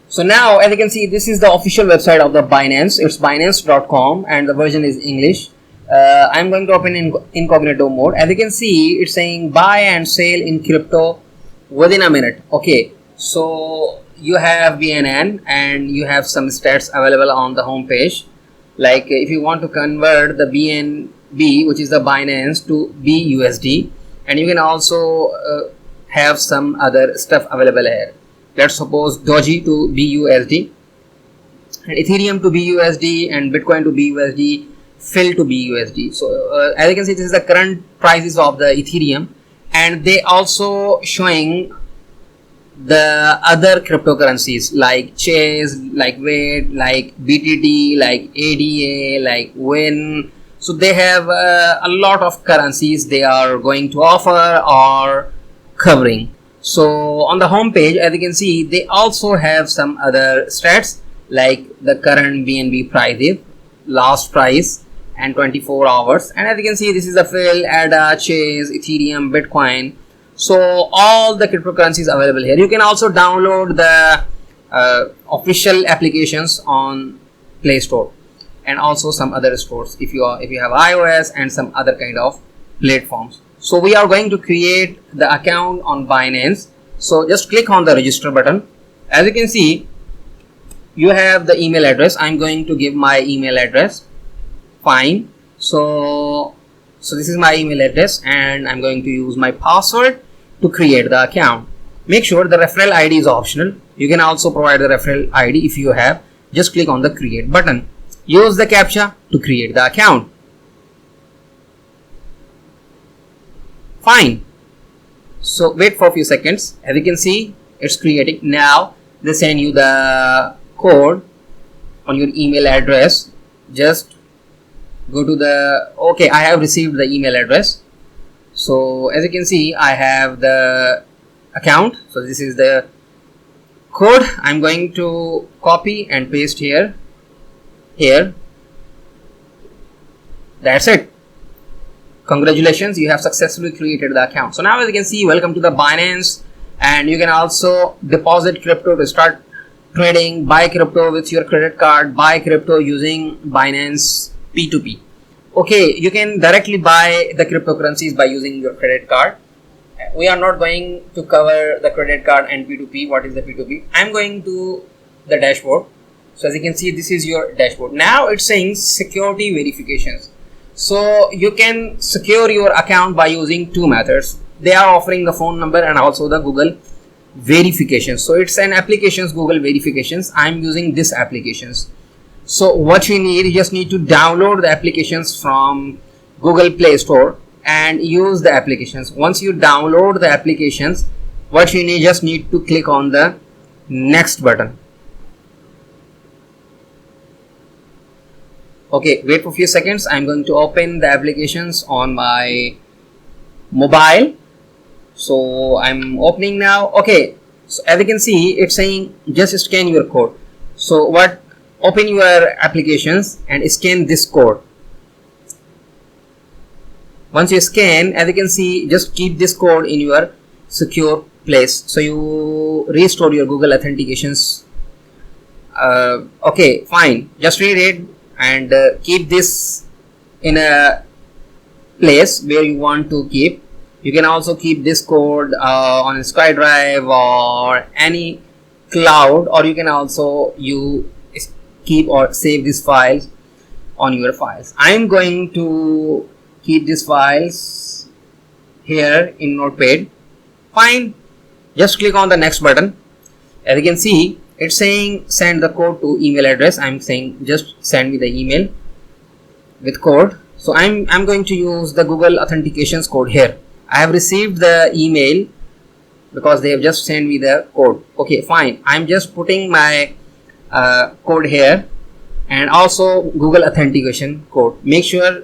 So now, as you can see, this is the official website of the Binance. It's binance.com and the version is English. I'm going to open in incognito mode. As you can see, it's saying buy and sell in crypto within a minute. Okay, so you have BNN and you have some stats available on the home page. Like if you want to convert the BNB, which is the Binance, to BUSD, and you can also have some other stuff available here. Let's suppose Doji to BUSD, and Ethereum to BUSD, and Bitcoin to BUSD, Phil to BUSD. So as you can see, this is the current prices of the Ethereum, and they also showing the other cryptocurrencies like Chase, like Wait, like BTT, like ADA, like Win. So they have a lot of currencies they are going to offer or covering. So on the home page, as you can see, they also have some other stats like the current BNB price, last price, and 24 hours. And as you can see, this is a Phil, ADA, Chase, Ethereum, Bitcoin. So all the cryptocurrencies available here. You can also download the official applications on Play Store and also some other stores if you have iOS and some other kind of platforms. So we are going to create the account on Binance. So just click on the register button. As you can see, you have the email address. I'm going to give my email address. Fine. So this is my email address, and I'm going to use my password to create the account. Make sure the referral ID is optional. You can also provide the referral ID if you have. Just click on the create button. Use the CAPTCHA to create the account. Fine. So wait for a few seconds. As you can see, it's creating. Now they send you the code on your email address. Just go to the okay, I have received the email address. So as you can see, I have the account. So this is the code. I'm going to copy and paste here. That's it. Congratulations, you have successfully created the account. So now as you can see, welcome to the Binance, and you can also deposit crypto to start trading, buy crypto with your credit card, buy crypto using Binance P2P. Okay, you can directly buy the cryptocurrencies by using your credit card. We are not going to cover the credit card and P2P. What is the P2P? I'm going to the dashboard. So as you can see, this is your dashboard. Now it's saying security verifications. So you can secure your account by using two methods. They are offering the phone number and also the Google verification. So it's an applications, Google verifications. I'm using this applications. So what you need, you just need to download the applications from Google Play Store and use the applications. Once you download the applications, what you need, just need to click on the next button. Okay, wait for a few seconds. I'm going to open the applications on my mobile. So I'm opening now. Okay, so as you can see, it's saying just scan your code. So open your applications and scan this code. Once you scan, as you can see, just keep this code in your secure place. So you restore your Google authentications. Okay, fine. Just read it and keep this in a place where you want to keep. You can also keep this code on a SkyDrive or any cloud, or you can also keep or save these files on your files. I am going to keep these files here in Notepad. Fine. Just click on the next button. As you can see, it's saying send the code to email address. I'm saying just send me the email with code. So I'm going to use the Google authentications code here. I have received the email because they have just sent me the code. Okay, fine. I'm just putting my code here and also Google authentication code. Make sure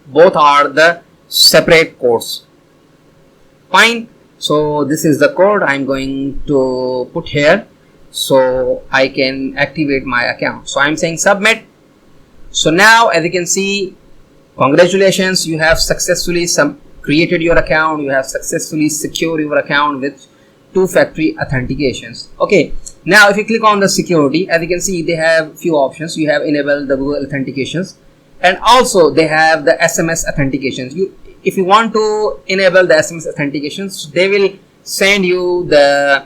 both are the separate codes. Fine. So this is the code I'm going to put here so I can activate my account. So I'm saying submit. So now as you can see, congratulations, you have successfully created your account. You have successfully secured your account with two-factor authentications. Okay, Now if you click on the security, as you can see, they have few options. You have enabled the Google authentications, and also they have the SMS authentications. If you want to enable the SMS authentications, they will send you the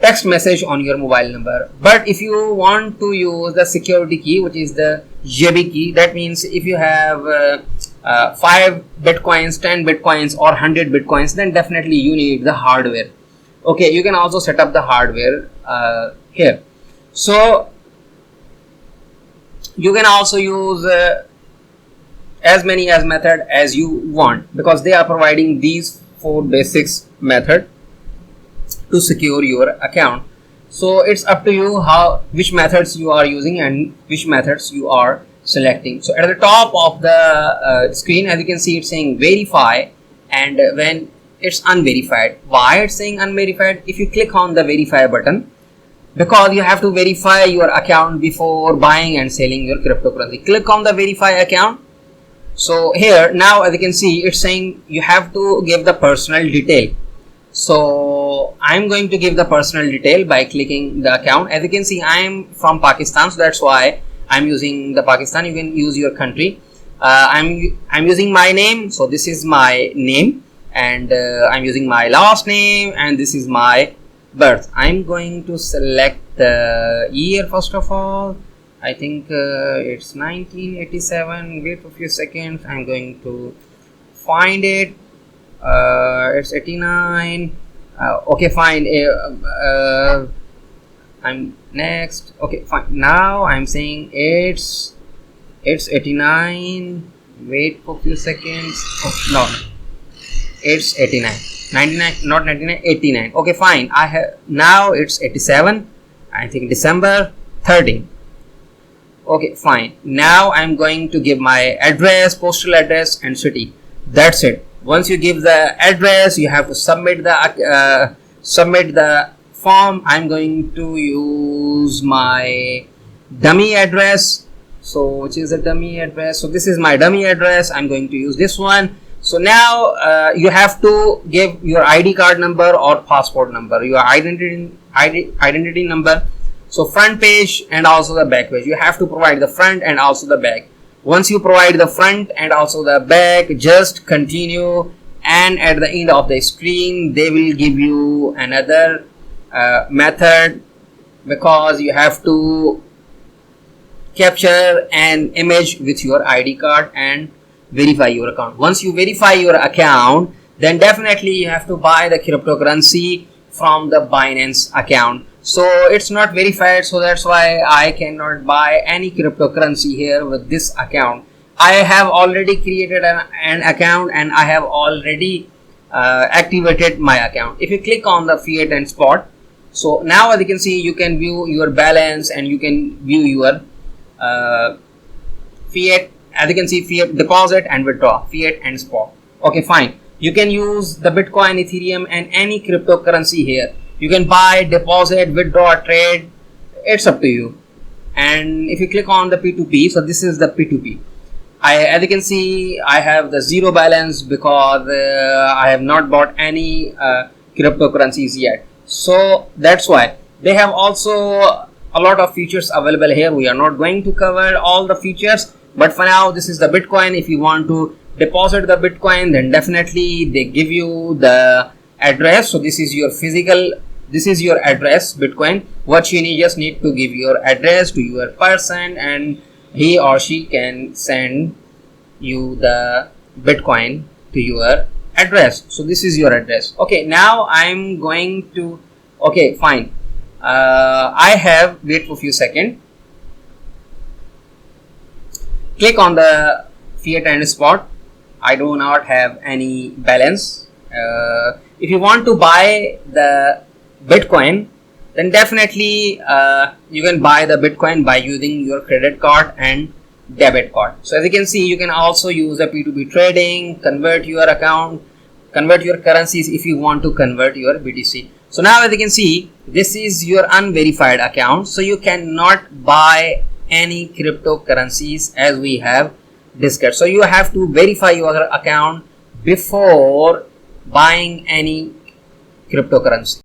text message on your mobile number. But if you want to use the security key, which is the JB key, that means if you have 5 bitcoins, 10 bitcoins or 100 bitcoins, then definitely you need the hardware. Okay, you can also set up the hardware here. So you can also use as many as method as you want, because they are providing these 4 basics method to secure your account. So it's up to you which methods you are using and which methods you are selecting. So at the top of the screen, as you can see, it's saying verify, and when it's unverified. Why it's saying unverified? If you click on the verify button, because you have to verify your account before buying and selling your cryptocurrency. Click on the verify account. So here now, as you can see, it's saying you have to give the personal detail. So I'm going to give the personal detail by clicking the account. As you can see, I'm from Pakistan, so that's why I'm using the Pakistan. You can use your country. I'm using my name, so this is my name, and I'm using my last name, and this is my birth. I'm going to select the year first of all. I think it's 1987. Wait for a few seconds. I'm going to find it. It's 89. Okay, fine. I'm next. Okay, fine. Now I'm saying it's 89. Wait for a few seconds. Oh, no, it's 89. 99, not 99, 89. Okay, fine. I have now it's 87. I think December 13. Okay, fine. Now I'm going to give my address, postal address, and city. That's it. Once you give the address, you have to submit the form. I'm going to use my dummy address. So which is a dummy address? So this is my dummy address. I'm going to use this one. So now you have to give your ID card number or passport number, your identity number. So front page and also the back page. You have to provide the front and also the back. Once you provide the front and also the back, just continue, and at the end of the screen they will give you another method, because you have to capture an image with your ID card and verify your account. Once you verify your account, then definitely you have to buy the cryptocurrency from the Binance account. So it's not verified, so that's why I cannot buy any cryptocurrency here with this account. I have already created an account, and I have already activated my account. If you click on the fiat and spot, so now as you can see, you can view your balance and you can view your fiat. As you can see, fiat deposit and withdraw, fiat and spot. Okay, fine. You can use the Bitcoin, Ethereum, and any cryptocurrency here. You can buy, deposit, withdraw, trade. It's up to you. And if you click on the P2P, so this is the P2P. As you can see, I have the zero balance because I have not bought any cryptocurrencies yet. So that's why they have also a lot of features available here. We are not going to cover all the features, but for now, this is the Bitcoin. If you want to deposit the Bitcoin, then definitely they give you the address. So this is your address, Bitcoin. What you just need to give your address to your person, and he or she can send you the Bitcoin to your address. So this is your address. Okay, now I'm going to, okay, fine. I have, wait for a few seconds. Click on the fiat and spot. I do not have any balance. If you want to buy the Bitcoin, then definitely you can buy the Bitcoin by using your credit card and debit card. So as you can see, you can also use the P2P trading, convert your account, convert your currencies if you want to convert your BTC. So now as you can see, this is your unverified account, so you cannot buy any cryptocurrencies as we have discussed. So you have to verify your account before buying any cryptocurrency.